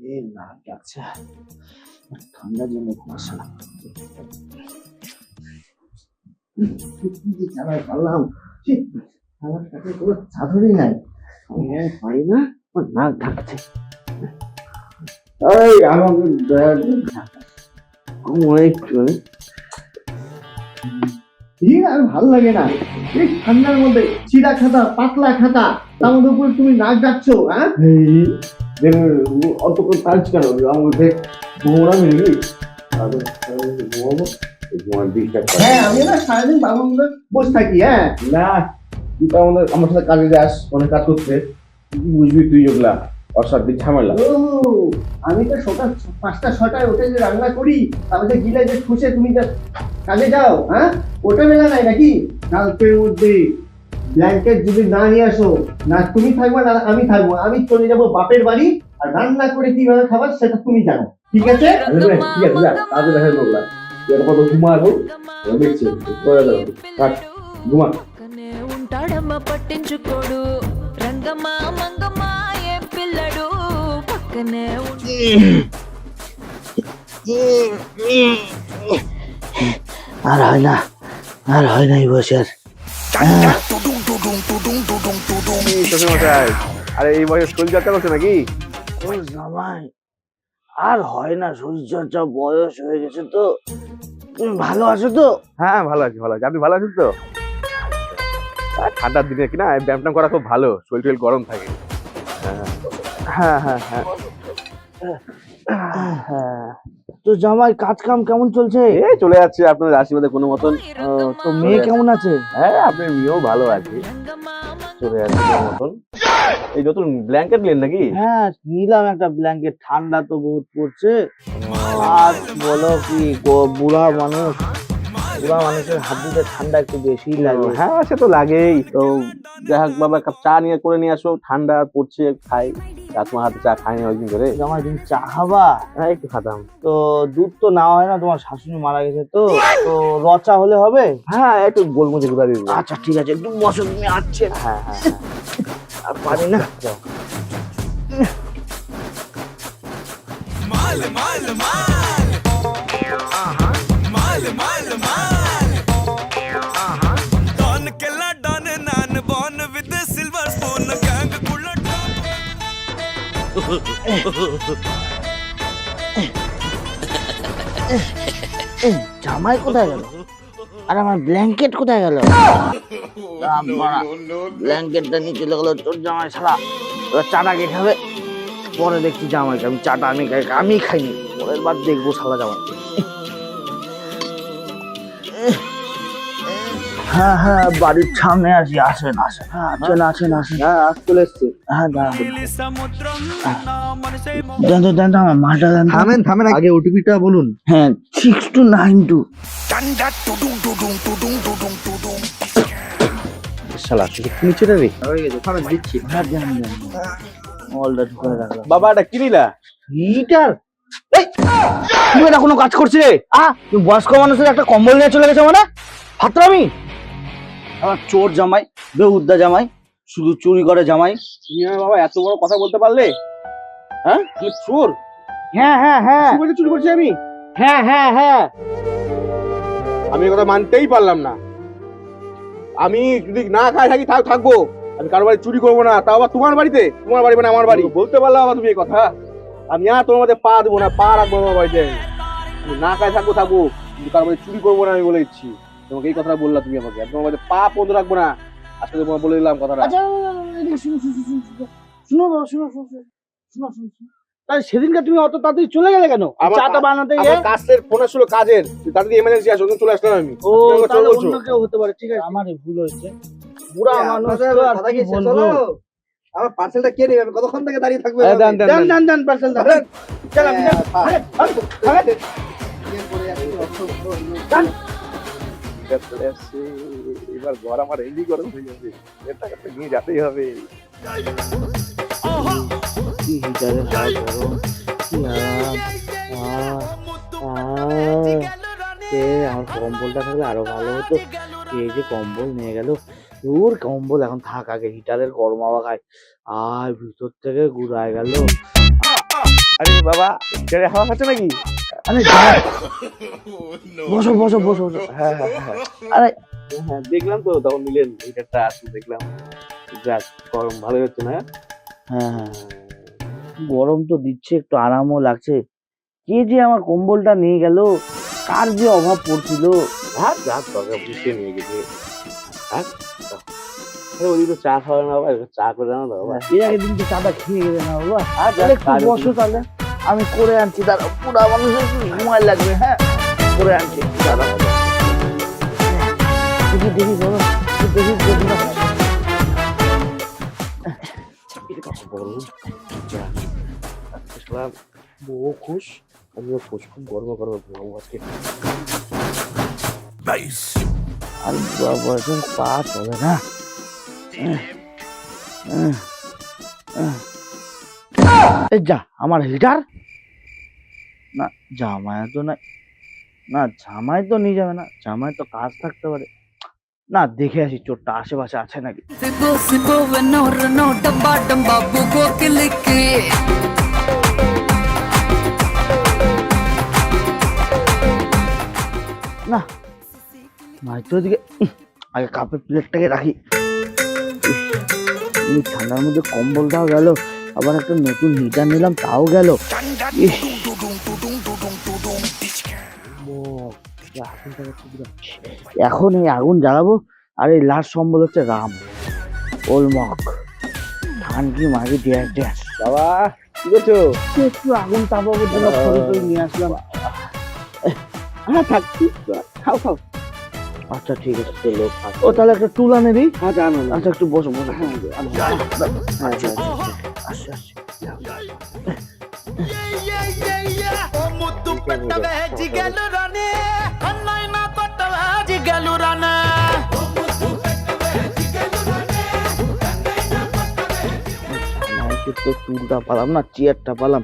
এই নাক ডাকছে, ঠান্ডার জন্য ঘুমাচ্ছে না। চালাই পারলাম, আমার কাছে কোনো চাদরই নাই, আমি পারি না, আমার নাক ডাকছে। এই আমাকে দয়া করে আর ভালো লাগে না এই ঠান্ডার মধ্যে চিড়া খাতা পাতলা খাতা, তার মধ্যে উপরে তুমি নাক ডাকছো। হ্যাঁ অত করে কাজ কেন আমাদের ঘুমোরা মিলি ঘুমাবো। হ্যাঁ আমি না সারাদিন বাবার মধ্যে বসে থাকি। হ্যাঁ না তুই তো আমাদের আমার সাথে কাজে যাস, অনেক কাজ করতে, বুঝবি তুই ওগুলা অসাধ্য ঝামেলা। ও আমি তো সকাল 5টা 6টায় উঠে যে রান্না করি, তাহলে গিলে যে খুশে তুমি যে কাজে যাও, হ্যাঁ ওটা মেলা নাই নাকি? কালকের মধ্যে ব্ল্যাঙ্কেট যদি না নিয়ে আসো, না তুমি থাকবে না আমি থাকবো, আমি চলে যাবো বাপের বাড়ি, আর রান্না করে কিভাবে খাবার সেটা তুমি জানো, ঠিক আছে? ঠিক আছে যা, তাহলে দেখা যাবে ওগুলা। কত ঘুমা এখন দেখছি ঘুমা। ఉంటాడమ్మ పట్టించుకోడు రంగమ్మ మంగమ్మ ఏం పిల్లడు పక్కనే আর হয় না, আর হয় না এই বছর। আরে এই বয়সে শরীর চর্চা করছে নাকি? জামাই আর হয় না, শরীর চর্চা বয়স হয়ে গেছে তো। তুমি ভালো আছো তো? হ্যাঁ ভালো আছি, ভালো আছি। আপনি ভালো আছেন তো? ঠান্ডার দিনে কিনা ব্যায়াম ট্যাম করা খুব ভালো, শরীর টরীর গরম থাকে। হ্যাঁ হ্যাঁ হ্যাঁ হ্যাঁ। তো জামাই কাজ কাম কেমন চলছে? এই চলে যাচ্ছে আপনার আশীর্বাদে কোনো মতন। তো মেয়ে কেমন আছে? হ্যাঁ আপনার মেয়েও ভালো আছে, চলে যাচ্ছে কোনো মতন। এই নতুন ব্ল্যাঙ্কেট নিলেন নাকি? হ্যাঁ নিলাম একটা ব্ল্যাঙ্কেট, ঠান্ডা তো বহুত পড়ছে। আর বলো কি বুড়া মানুষ, বুড়া মানুষের হাত দিতে ঠান্ডা একটু বেশি লাগে। হ্যাঁ সে তো লাগেই। তো যাই হোক বাবা, কাপ চা নিয়ে করে নিয়ে আসো, ঠান্ডা পড়ছে খাই। তোমার হাতে চা খাইনি অনেকদিন ধরে। জামাই তুমি চা খাবা? হ্যাঁ একটু খাতাম। তো দুধ তো নেওয়া হয় না, তোমার শাশুড়ি মারা গেছে তো, তো রচা হলে হবে? হ্যাঁ একটু গোলমরিচ গুঁড়া দিয়ে দিবো। আচ্ছা ঠিক আছে, একটু বসো তুমি, আসছে। হ্যাঁ হ্যাঁ আর পারি না। माल माल माल माल माल माल डॉन केला don naan Bon with silver spoon gang कुल्ला জামাই কোথায় গেল? আর আমার ব্ল্যাঙ্কেট কোথায় গেল? ব্ল্যাঙ্কেটটা নিয়ে চলে গেল তোর জামাই ছাড়া। এবার চাটা কে খাবে? পরে দেখছি জামাইকে, আমি চাটা আমি খাইনি, পরের বার দেখবো শালা জামাই। হ্যাঁ হ্যাঁ বাড়ির সামনে আছি, আসেন আসেন। হ্যাঁ আসেন আসেন আসেন। হ্যাঁ আজ চলে এসছে। হ্যাঁ দাঁড়ান समुद्रम मनसे দেন তো দেন তো, আমার মালটা দেন তো। থামেন থামেন, আগে ওটিপিটা বলুন। হ্যাঁ 6292। डंडा टुडुम टुडुम टुडुम टुडुम टुडुम শালা শুধু নিচে রে। হয়ে গেছে, থামেন দিচ্ছি। হ্যাঁ দেন দেন, মলটা ঢুকে রাখলাম। বাবা এটা কি নিলা? হিটার? এই তুমি এটা কোনো কাজ করছিলে? তুমি বয়স্ক মানুষের একটা কম্বল নিয়ে চলে গেছো মানে? ফাতরামি! আমার চোর জামাই, বেহুদ্দা জামাই, শুধু চুরি করে জামাই। তুমি বাবা এত বড় কথা বলতে পারলে? হ্যাঁ তুমি চোর? হ্যাঁ হ্যাঁ হ্যাঁ চুরি চুরি করছি আমি? হ্যাঁ হ্যাঁ হ্যাঁ। আমি এই কথা মানতেই পারলাম না। আমি যদি না খাই থাকি থাকবো, আমি কারো বাড়ি চুরি করবো না, তাও আবার তোমার বাড়িতে। তোমার বাড়ি মানে আমার বাড়ি, বলতে পারলাম আবার তুমি এই কথা? আমি আর তোমার মধ্যে পা দেবো না, পা রাখবো আমার বাড়িতে। আমি না খাই থাকবো থাকবো, কিন্তু কারো বাড়ি চুরি করবো না, আমি বলে দিচ্ছি। তোমাকে এই কথাটা বললা তুমি আমাকে, তোমার মধ্যে পা পর্যন্ত রাখবো না। আজকে তোমার বলে দিলাম কথাটা। আচ্ছা শুনো শুনো শুনো শুনো শুনো শুনো শুনো। তাই সেদিনকে তুমি অত তাড়াতাড়ি চলে গেলে কেন চাটা বানাতে গিয়ে? আমার কাজের ফোন আসলো, কাজের তাড়াতাড়ি এমার্জেন্সি আসো, চলে আসলাম আমি। ও তাহলে অন্য কেউ হতে পারে, ঠিক আছে আমারই ভুল হয়েছে। বুড়া মানুষ তো আর কি বলবো। আমার পার্সেলটা কে নেবে? কতক্ষণ থেকে দাঁড়িয়ে থাকবে? দেন দেন দেন পার্সেল দেন। চল আমি এবার ঘর আমার এমনি গরম হয়ে যাবে, এর টাকাটা নিয়ে যেতেই হবে। কি হিটারের হাওয়া গরম, কি আমার কম্বলটা থাকলে আরো ভালো হতো। এই যে কম্বল নিয়ে গেল, দূর কম্বল এখন থাক, আগে হিটারের গরম হাওয়া খায়। আর ভিতর থেকে গুড়ায় গেল। আরে বাবা হিটারে হাওয়া খাচ্ছে নাকি? আরে বসো বসো বসো বসো। হ্যাঁ হ্যাঁ হ্যাঁ আরে হ্যাঁ দেখলাম তো তখন নিলেন হিটারটা আসলে দেখলাম। যাক গরম ভালোই হচ্ছে না? হ্যাঁ হ্যাঁ গরম তো দিচ্ছে, একটু আরামও লাগছে। কে যে আমার কম্বলটা নিয়ে গেল, কার যে অভাব পড়ছিল। আর যাক দরকার বুঝতে নিয়ে গেছে। আর ওদিকে তো চা খাওয়া না বাবা, চা করে দাও না বাবা। এর আগের দিন তো চাটা খেয়ে গেলে না বাবা। আর তাহলে একটু বসো, তাহলে আমি করে আনছি। দাঁড়া, পুরা মানুষের একটু সময় লাগবে। হ্যাঁ করে আনছি, দাঁড়া। দেখি দেখি বলো, দেখি দেখি না। বউ খুশ, আমিও খুশ। খুব গরমে গরমে ঘুমাবো আজকে। আর বাবা এখন পা চলে না। এই যা আমার হিটার না, জামাই তো নাই। না জামাই তো নিয়ে যাবে না, জামাই তো কাজ থাকতে পারে। না দেখে আসি চোরটা আশেপাশে আছে নাকি। सिबो सिबो वे नोर नो डब्बा डब्बा बुगो किलिकी না নাই তো ওদিকে। আগে কাপের প্লেটটাকে রাখি। এই ঠান্ডার মধ্যে কম্বলটাও গেল, আবার একটা নতুন হিটার নিলাম তাও গেল। এখন এই আগুন জ্বালাবো। আর এই লাস্ট সম্বল হচ্ছে রাম ওলমক ধান কি মাগি ড্যাস ড্যাস। বাবা কি করছো? একটু আগুন তাপাবার জন্য ফল করে নিয়ে আসলাম। হ্যাঁ থাক খাও খাও। আচ্ছা ঠিক আছে, লোক ও তাহলে একটা টুল আনে দিই। হ্যাঁ জানো না। আচ্ছা একটু বসো বসো। আচ্ছা আচ্ছা ముద్దు పెట్టవే జిగలు రానే అన్నైనా కొట్టవే జిగలు రానే তো টুলটা পালাম না, চেয়ারটা পালাম।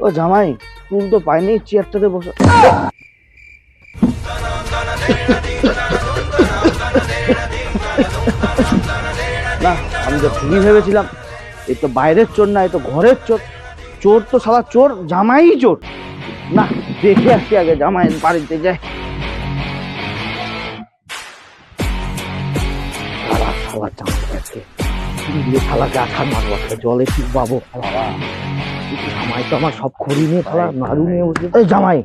ও জামাই টুল তো পাইনি, চেয়ারটাতে বসো। না আমি তো ঠিকই ভেবেছিলাম, এই তো বাইরের চোর না, এই তো ঘরের চোর। চোর তো সারা চোর, জামাই চোর। না দেখে আসি আগে জামাই বাড়িতে যাই। শালাকে আছাড় মারবো, জলে ঠিক পাবো। জামাই তো আমার সব খড়ি নিয়ে শালা নাড়ু নিয়ে বসে। এই জামাই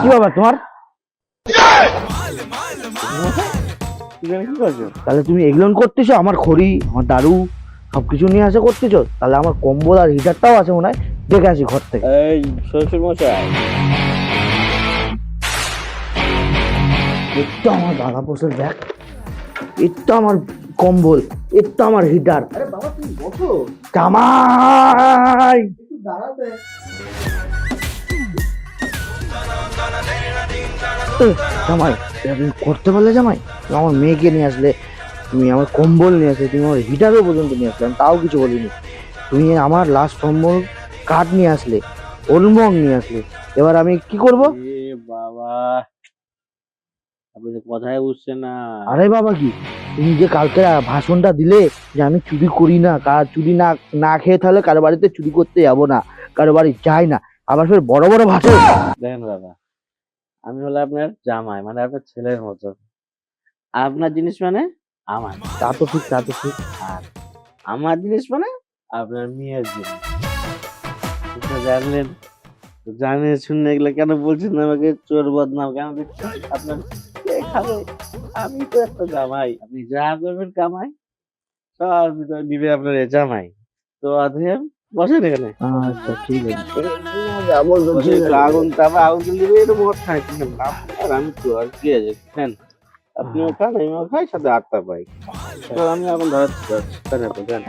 কি বাবা তোমার? কি করছো? তাহলে তুমি এগুলো করতেছো, আমার খড়ি আমার দারু সবকিছু নিয়ে আসে করতেছো। তাহলে আমার কম্বল আর হিটারটাও আছে মনে হয়, দেখে আসি ঘর থেকে। এই শ্বশুর মশাই, এটা আমার দাদা পোষের ব্যাগ, এটা আমার কম্বল, এটা আমার হিটার। আরে বাবা তুমি বসো। জামাই একটু দাঁড়াতে। জামাই এটা তুমি করতে পারলে জামাই? তুমি আমার মেয়েকে নিয়ে আসলে, তুমি আমার কম্বল নিয়ে আসলে, তুমি আমার হিটারও পর্যন্ত নিয়ে আসলে, আমি তাও কিছু বলিনি। তুমি আমার লাস্ট সম্বল কাঠ নিয়ে আসলে, ওলমং নিয়ে আসলে। এবার আমি কি করব? এ বাবা আপনি তো কথাই বুঝছেন না। আরে বাবা কি, তুমি যে কালকে ভাষণটা দিলে যে আমি চুরি করি না, চুরি না না খেয়ে তাহলে কারো বাড়িতে চুরি করতে যাবো না, কারো বাড়ি যাই না, আবার ফের বড় বড় ভাষণ। দেখেন বাবা, আমি হলো আপনার জামাই, মানে আপনার ছেলের মতো। আপনার জিনিস মানে আমার, তা তো ঠিক, তা তো ঠিক। আর আমার জিনিস মানে আপনার মেয়ের জিনিস। এটা জানলেন? জানে শুনে এগুলো কেন বলছেন আমাকে চোর বদনাম কেন দিচ্ছেন? আপনার কে খাবে? আমি তো একটা জামাই, আপনি যা করবেন কামাই সব দিবে আপনার এ জামাই। তো অতএব বসেন এখানে। আচ্ছা ঠিক আছে। বসে একটু আগুন তাপা আগুন দিবে, একটু মদ খাই। আর আমি তো আর কি আছে খান, আপনিও খান আমিও খাই, সাথে আটটা পাই। তো আমি এখন ধরাচ্ছি জান।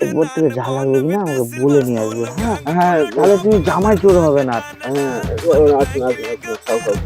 উপর থেকে যা লাগবে না আমাকে বলে নিয়ে আসবে। হ্যাঁ হ্যাঁ, তাহলে তুমি জামাই চোর হবে না। হ্যাঁ আসুন আসুন আসুন, খাও খাও।